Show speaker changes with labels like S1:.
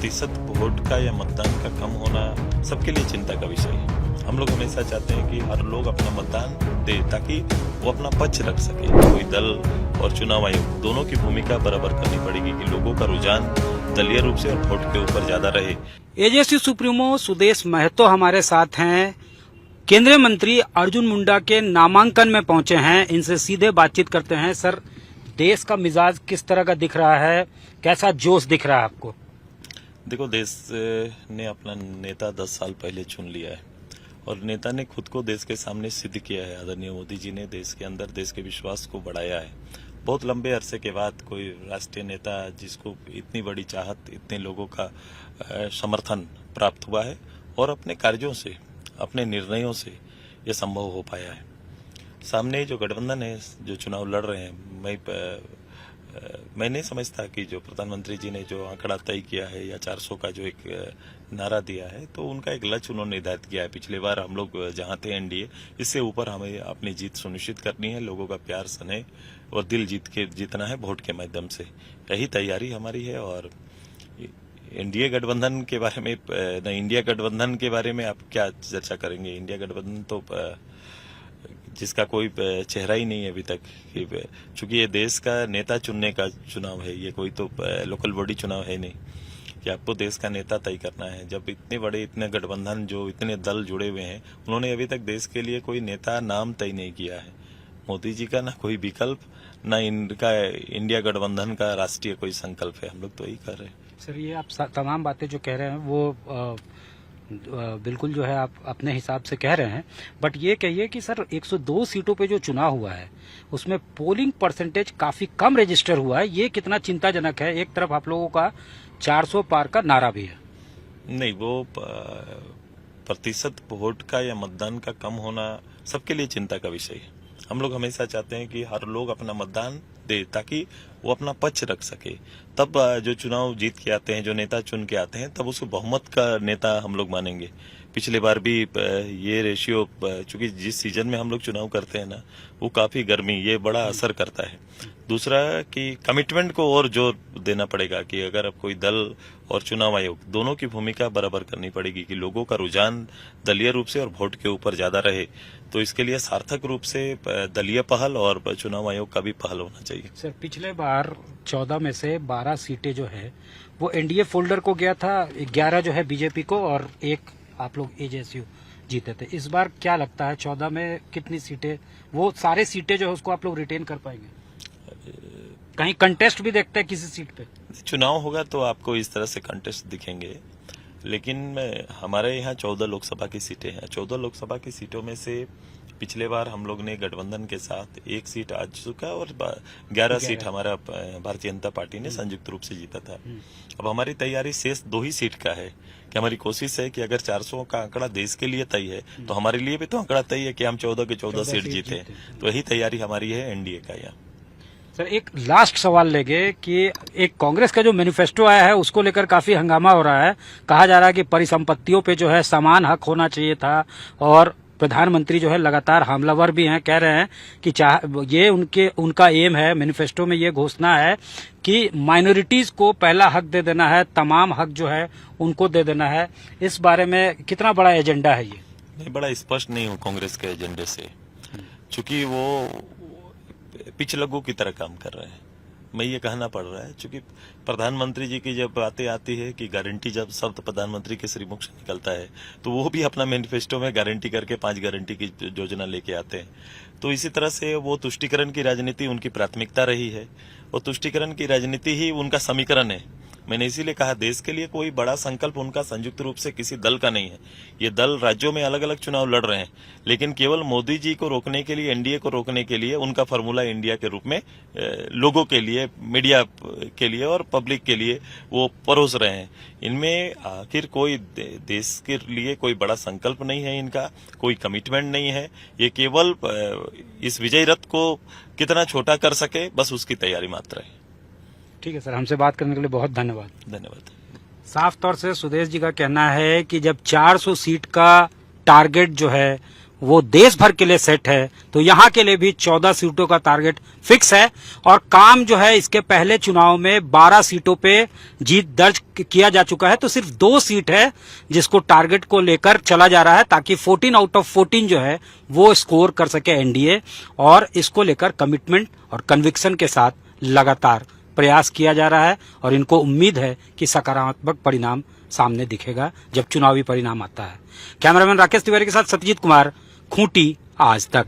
S1: प्रतिशत वोट का या मतदान का कम होना सबके लिए चिंता का विषय है। हम लोग हमेशा चाहते हैं कि हर लोग अपना मतदान दे ताकि वो अपना पक्ष रख सके। कोई दल और चुनाव आयोग दोनों की भूमिका बराबर करनी पड़ेगी कि लोगों का रुझान दलीय रूप से और वोट के ऊपर ज्यादा रहे।
S2: एजेएसयू सुप्रीमो सुदेश महतो हमारे साथ हैं। केंद्रीय मंत्री अर्जुन मुंडा के नामांकन में पहुंचे हैं, इनसे सीधे बातचीत करते हैं। सर, देश का मिजाज किस तरह का दिख रहा है, कैसा जोश दिख रहा है आपको?
S1: देखो, देश ने अपना नेता 10 साल पहले चुन लिया है और नेता ने खुद को देश के सामने सिद्ध किया है। आदरणीय मोदी जी ने देश के अंदर देश के विश्वास को बढ़ाया है। बहुत लंबे अरसे के बाद कोई राष्ट्रीय नेता जिसको इतनी बड़ी चाहत, इतने लोगों का समर्थन प्राप्त हुआ है और अपने कार्यों से, अपने निर्णयों से ये संभव हो पाया है। सामने जो गठबंधन है, जो चुनाव लड़ रहे हैं, मैं नहीं समझता कि जो प्रधानमंत्री जी ने जो आंकड़ा तय किया है या 400 का जो एक नारा दिया है, तो उनका एक लक्ष्य उन्होंने निर्धारित किया है। पिछली बार हम लोग जहां थे एनडीए, इससे ऊपर हमें अपनी जीत सुनिश्चित करनी है। लोगों का प्यार, स्नेह और दिल जीतना है वोट के माध्यम से। यही तैयारी हमारी है। और इंडिया गठबंधन के बारे में इंडिया गठबंधन के बारे में आप क्या चर्चा करेंगे? इंडिया गठबंधन तो जिसका कोई चेहरा ही नहीं है अभी तक, चूंकि ये देश का नेता चुनने का चुनाव है, ये कोई तो लोकल बॉडी चुनाव है नहीं कि आपको देश का नेता तय करना है। जब इतने गठबंधन, जो इतने दल जुड़े हुए हैं, उन्होंने अभी तक देश के लिए कोई नेता नाम तय नहीं किया है। मोदी जी का ना कोई विकल्प, ना इनका इंडिया गठबंधन का राष्ट्रीय कोई संकल्प है। हम लोग तो यही कर रहे हैं।
S2: सर, ये आप तमाम बातें जो कह रहे हैं वो बिल्कुल जो है आप अपने हिसाब से कह रहे हैं, बट ये कहिए कि सर 102 सीटों पे जो चुनाव हुआ है उसमें पोलिंग परसेंटेज काफी कम रजिस्टर हुआ है। ये कितना चिंताजनक है? एक तरफ आप लोगों का 400 पार का नारा भी है।
S1: नहीं, वो प्रतिशत वोट का या मतदान का कम होना सबके लिए चिंता का विषय है। हम लोग हमेशा चाहते हैं कि हर लोग अपना मतदान दे ताकि वो अपना पक्ष रख सके। तब जो चुनाव जीत के आते हैं, जो नेता चुन के आते हैं, तब उसको बहुमत का नेता हम लोग मानेंगे। पिछले बार भी ये रेशियो, चूंकि जिस सीजन में हम लोग चुनाव करते हैं ना, वो काफी गर्मी, ये बड़ा असर करता है। दूसरा कि कमिटमेंट को और जोर देना पड़ेगा कि अगर अब कोई दल और चुनाव आयोग दोनों की भूमिका बराबर करनी पड़ेगी कि लोगों का रुझान दलीय रूप से और वोट के ऊपर ज्यादा रहे। तो इसके लिए सार्थक रूप से दलीय पहल और चुनाव आयोग का भी पहल होना चाहिए।
S2: सर, पिछले बार 14 में से 12 सीटें जो है वो एनडीए फोल्डर को गया था, 11 जो है बीजेपी को और 1 आप लोग एजेएसयू जीते थे। इस बार क्या लगता है 14 में कितनी सीटें, वो सारे सीटें जो है उसको आप लोग रिटेन कर पाएंगे? कहीं कंटेस्ट भी देखते हैं किसी सीट पे?
S1: चुनाव होगा तो आपको इस तरह से कंटेस्ट दिखेंगे, लेकिन हमारे यहाँ 14 लोकसभा की सीटें हैं। 14 लोकसभा की सीटों में से पिछले बार हम लोग ने गठबंधन के साथ 1 सीट आ चुका और 11 सीट हमारा भारतीय जनता पार्टी ने संयुक्त रूप से जीता था। अब हमारी तैयारी शेष 2 ही सीट का है कि हमारी कोशिश है कि अगर 400 का आंकड़ा देश के लिए तय है, तो हमारे लिए भी तो आंकड़ा तय है कि हम 14 के 14 सीट जीते। तो यही तैयारी हमारी है एनडीए का। यहाँ
S2: सर, एक लास्ट सवाल लेंगे कि एक कांग्रेस का जो मैनिफेस्टो आया है उसको लेकर काफी हंगामा हो रहा है। कहा जा रहा है कि परिसंपत्तियों पे जो है समान हक होना चाहिए था और प्रधानमंत्री जो है लगातार हमलावर भी हैं, कह रहे हैं कि ये उनका एम है, मैनिफेस्टो में ये घोषणा है कि माइनॉरिटीज को पहला हक दे देना है, तमाम हक जो है उनको दे देना है। इस बारे में कितना बड़ा एजेंडा है ये?
S1: नहीं, बड़ा स्पष्ट नहीं हूँ कांग्रेस के एजेंडे से, चूंकि वो पिछलग्गू की तरह काम कर रहे हैं। मैं ये कहना पड़ रहा है, चूंकि प्रधानमंत्री जी की जब बातें आती है कि गारंटी, जब शब्द प्रधानमंत्री के श्री मुख से निकलता है, तो वो भी अपना मैनिफेस्टो में गारंटी करके 5 गारंटी की योजना लेके आते हैं। तो इसी तरह से वो तुष्टीकरण की राजनीति उनकी प्राथमिकता रही है और तुष्टीकरण की राजनीति ही उनका समीकरण है। मैंने इसीलिए कहा, देश के लिए कोई बड़ा संकल्प उनका संयुक्त रूप से किसी दल का नहीं है। ये दल राज्यों में अलग अलग चुनाव लड़ रहे हैं, लेकिन केवल मोदी जी को रोकने के लिए, एनडीए को रोकने के लिए उनका फॉर्मूला इंडिया के रूप में लोगों के लिए, मीडिया के लिए और पब्लिक के लिए वो परोस रहे हैं। इनमें आखिर कोई देश के लिए कोई बड़ा संकल्प नहीं है, इनका कोई कमिटमेंट नहीं है। ये केवल इस विजय रथ को कितना छोटा कर सके, बस उसकी तैयारी मात्र है।
S2: ठीक है सर, हमसे बात करने के लिए बहुत धन्यवाद।
S1: धन्यवाद।
S2: साफ तौर से सुदेश जी का कहना है कि जब 400 सीट का टारगेट जो है वो देश भर के लिए सेट है, तो यहाँ के लिए भी 14 सीटों का टारगेट फिक्स है। और काम जो है इसके पहले चुनाव में 12 सीटों पे जीत दर्ज किया जा चुका है, तो सिर्फ 2 सीट है जिसको टारगेट को लेकर चला जा रहा है, ताकि 14 आउट ऑफ 14 जो है वो स्कोर कर सके एनडीए। और इसको लेकर कमिटमेंट और कन्विक्शन के साथ लगातार प्रयास किया जा रहा है और इनको उम्मीद है कि सकारात्मक परिणाम सामने दिखेगा जब चुनावी परिणाम आता है। कैमरामैन राकेश तिवारी के साथ सत्यजीत कुमार, खूंटी आज तक।